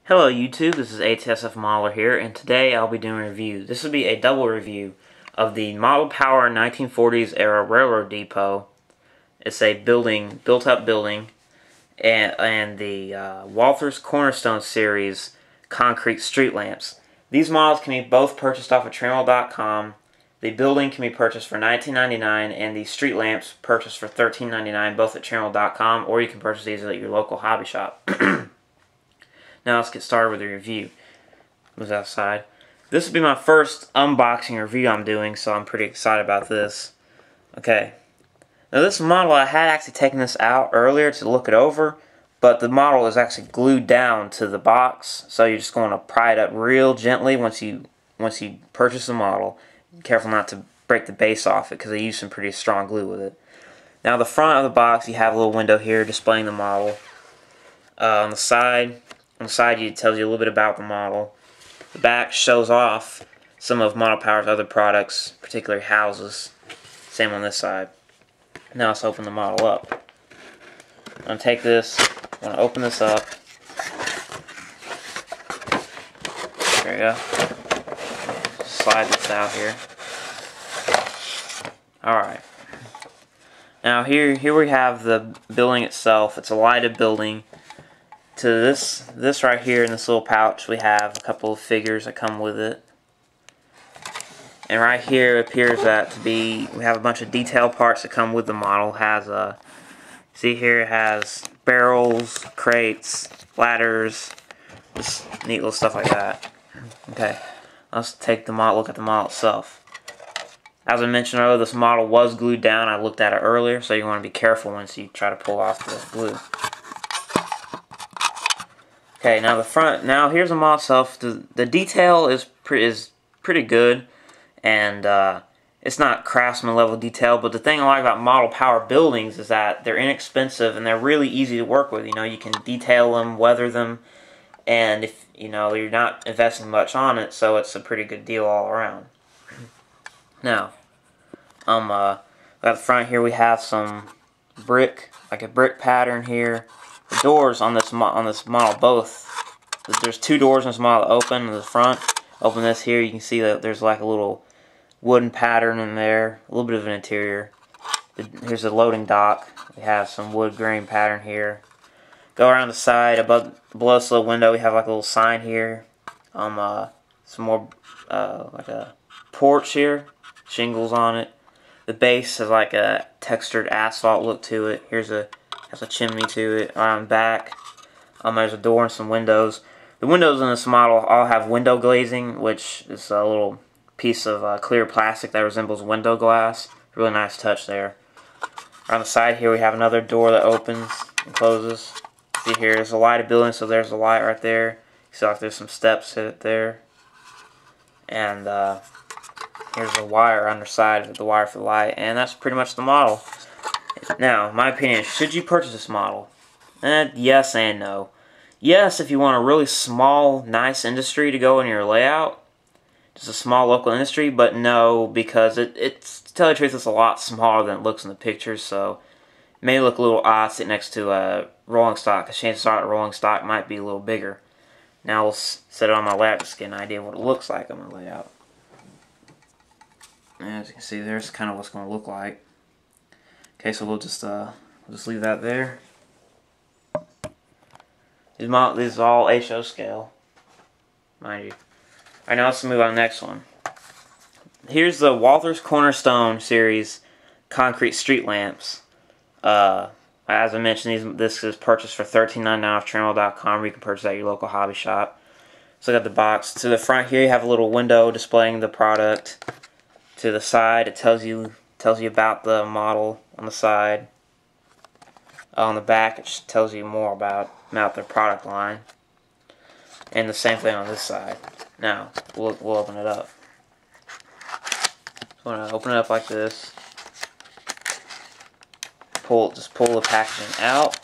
Hello YouTube, this is ATSF Modeler here, and today I'll be doing a review. This will be a double review of the Model Power 1940s era railroad depot. It's a built-up building, and the Walthers Cornerstone series concrete street lamps. These models can be both purchased off of Trimble.com. The building can be purchased for $19.99, and the street lamps purchased for $13.99, both at Trimble.com, or you can purchase these at your local hobby shop. Now let's get started with the review. Move outside. This will be my first unboxing review I'm doing, so I'm pretty excited about this. Okay. Now this model, I had actually taken this out earlier to look it over, but the model is actually glued down to the box, so you're just going to pry it up real gently once you purchase the model. Be careful not to break the base off it, because they use some pretty strong glue with it. Now the front of the box, you have a little window here displaying the model. On the side, it tells you a little bit about the model. The back shows off some of Model Power's other products, particularly houses. Same on this side. Now let's open the model up. I'm going to take this, I'm going to open this up. There you go. Slide this out here. Alright. Now here we have the building itself. It's a lighted building. To this right here in this little pouch, we have a couple of figures that come with it. And right here it appears that we have a bunch of detail parts that come with the model. It has see here, it has barrels, crates, ladders, just neat little stuff like that. Okay, let's take the model, look at the model itself. As I mentioned earlier, this model was glued down. I looked at it earlier, so you want to be careful once you try to pull off the glue. Okay, now the front. Now here's the model itself. The detail is pretty good, and it's not craftsman level detail. But the thing I like about Model Power buildings is that they're inexpensive and they're really easy to work with. You know, you can detail them, weather them, and if you're not investing much on it, so it's a pretty good deal all around. Now, at the front here we have some brick, like a brick pattern here. The doors on this model, both, there's two doors in this model that open in the front. Open this here, you can see that there's like a little wooden pattern in there, a little bit of an interior. Here's the loading dock. We have some wood grain pattern here. Go around the side, below this little window, we have like a little sign here. Some more, like a porch here, shingles on it. The base has like a textured asphalt look to it. Has a chimney to it. On the back, there's a door and some windows. The windows in this model all have window glazing, which is a little piece of clear plastic that resembles window glass. Really nice touch there. On the side here we have another door that opens and closes. See here, there's a lighted building, so there's a light right there. You see like there's some steps hit there. And here's a wire underside of the wire for the light, and that's pretty much the model. Now, my opinion, should you purchase this model? Yes and no. Yes, if you want a really small, nice industry to go in your layout, just a small local industry, but no, because it's to tell you the truth, it's a lot smaller than it looks in the pictures, so it may look a little odd sitting next to a rolling stock, because chances are a rolling stock might be a little bigger. Now we'll set it on my layout just to get an idea of what it looks like on my layout. As you can see, there's kind of what's going to look like. Okay, so we'll just leave that there. These are all HO scale, mind you. Alright, now let's move on to the next one. Here's the Walthers Cornerstone series concrete street lamps. As I mentioned, this is purchased for $13.99 off Trimble.com, where you can purchase at your local hobby shop. So I got the box. To the front here, you have a little window displaying the product. To the side, it tells you about the model on the side. On the back, it tells you more about their product line. And the same thing on this side. Now, we'll open it up. So I'm going to open it up like this. Just pull the packaging out.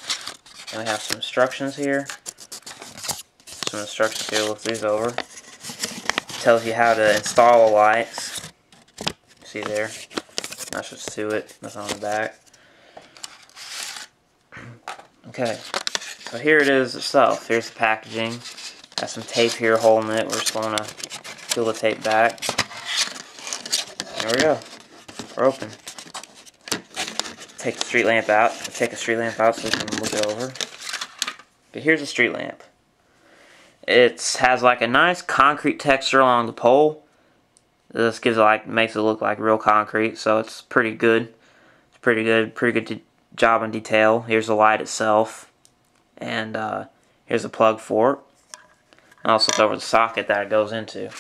And we have some instructions here. Some instructions here, look these over. It tells you how to install the lights. See there? That's just to it. Nothing on the back. Okay, so here it is itself. Here's the packaging. Got some tape here holding it. We're just going to peel the tape back. There we go. We're open. Take the street lamp out. Take a street lamp out so we can look it over. But here's a street lamp. It has like a nice concrete texture along the pole. This gives it makes it look like real concrete, so it's pretty good. It's pretty good job on detail. Here's the light itself, and here's a plug for it. I'll flip over the socket that it goes into.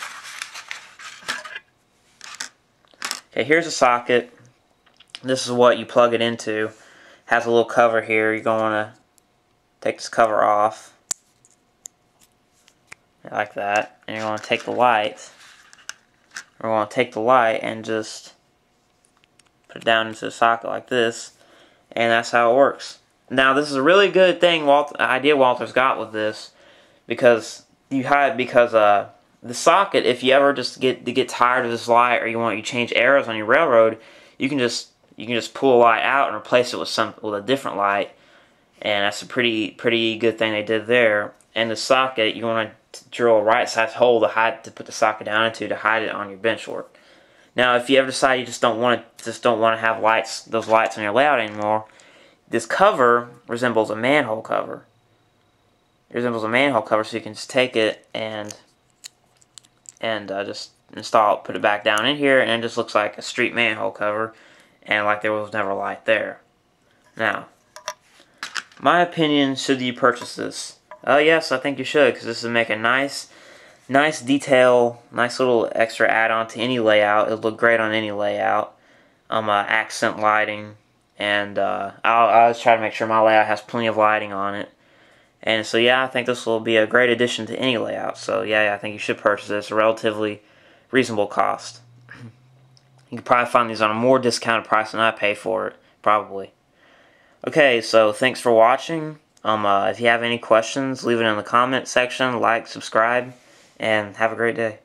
Okay, here's a socket. This is what you plug it into. It has a little cover here. You're going to take this cover off, like that, and you're going to take the light. We're going to take the light and just put it down into the socket like this, and that's how it works. Now, this is a really good thing, idea Walthers got with this, because the socket, if you ever just get tired of this light, or you change arrows on your railroad, you can just pull a light out and replace it with a different light, and that's a pretty good thing they did there. And the socket, you want to drill a right size hole to put the socket down into to hide it on your bench work. Now, if you ever decide you just don't want to have those lights on your layout anymore, this cover resembles a manhole cover. It resembles a manhole cover, so you can just take it and just install it, put it back down in here, and it just looks like a street manhole cover, and like there was never light there. Now, my opinion, should you purchase this? Yes, I think you should, because this would make a nice detail, nice little extra add-on to any layout. It'll look great on any layout. Accent lighting, and I'll always try to make sure my layout has plenty of lighting on it. And so yeah, I think this will be a great addition to any layout. So yeah, I think you should purchase this. A relatively reasonable cost. You can probably find these on a more discounted price than I pay for it, probably. Okay, so thanks for watching. If you have any questions, leave it in the comment section, like, subscribe, and have a great day.